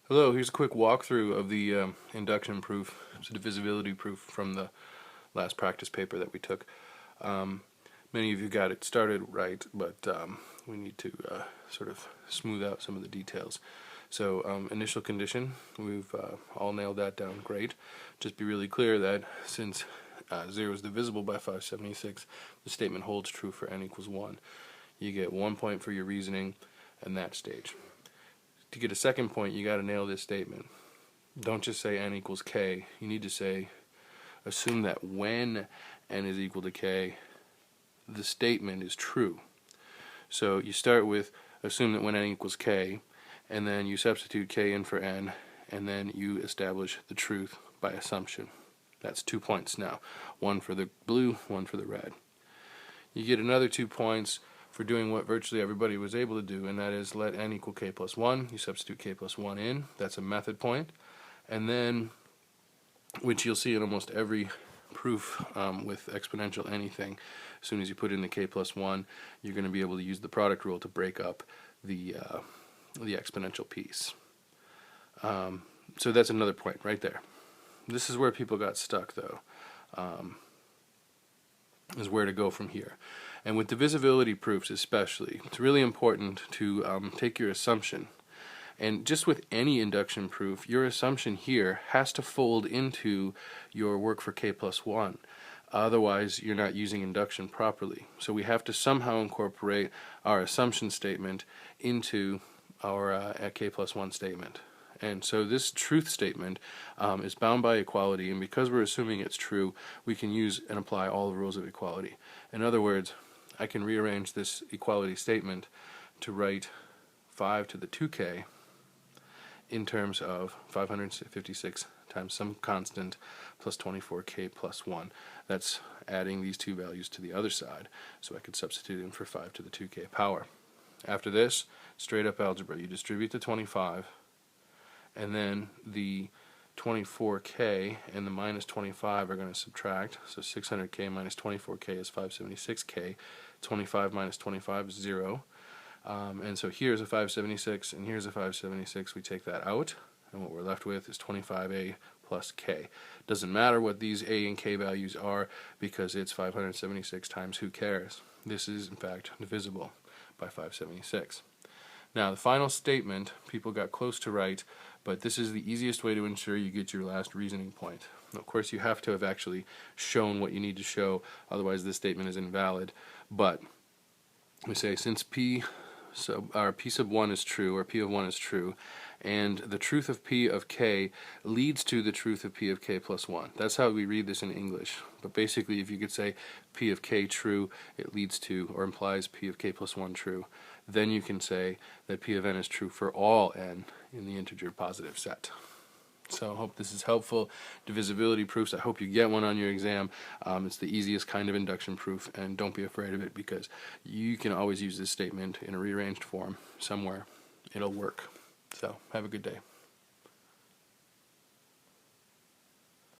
Hello, here's a quick walkthrough of the induction proof. It's a divisibility proof from the last practice paper that we took. Many of you got it started right, but we need to sort of smooth out some of the details. So initial condition, we've all nailed that down great. Just be really clear that since 0 is divisible by 576, the statement holds true for n equals 1. You get 1 point for your reasoning in that stage. To get a second point, you got to nail this statement. Don't just say n equals k. You need to say, assume that when n is equal to k, the statement is true. So you start with assume that when n equals k, and then you substitute k in for n, and then you establish the truth by assumption. That's 2 points now. One for the blue, one for the red. You get another 2 points for doing what virtually everybody was able to do, and that is let n equal k plus 1. You substitute k plus 1 in. That's a method point. And then, which you'll see in almost every proof with exponential anything, as soon as you put in the k plus 1, you're going to be able to use the product rule to break up the exponential piece. So that's another point right there. This is where people got stuck, though, is where to go from here. And with divisibility proofs especially, it's really important to take your assumption. And just with any induction proof, your assumption here has to fold into your work for k plus 1. Otherwise, you're not using induction properly. So we have to somehow incorporate our assumption statement into our k plus 1 statement. And so this truth statement is bound by equality, and because we're assuming it's true, we can use and apply all the rules of equality. In other words, I can rearrange this equality statement to write 5 to the 2k in terms of 556 times some constant plus 24k plus 1. That's adding these two values to the other side, so I could substitute in for 5 to the 2k power. After this, straight up algebra. You distribute the 25, and then the 24k and the minus 25 are going to subtract. So 600k minus 24k is 576k. 25 minus 25 is 0. And so here's a 576 and here's a 576. We take that out, and what we're left with is 25a plus k. Doesn't matter what these a and k values are because it's 576 times who cares. This is in fact divisible by 576. Now the final statement, people got close to right, but this is the easiest way to ensure you get your last reasoning point. Of course, you have to have actually shown what you need to show, otherwise this statement is invalid. But we say since p sub 1 is true, or p of 1 is true, and the truth of p of k leads to the truth of p of k plus 1. That's how we read this in English. But basically, if you could say p of k true, it leads to or implies p of k plus 1 true, then you can say that p of n is true for all n in the integer positive set. So I hope this is helpful. Divisibility proofs, I hope you get one on your exam. It's the easiest kind of induction proof, and don't be afraid of it because you can always use this statement in a rearranged form somewhere. It'll work. So have a good day.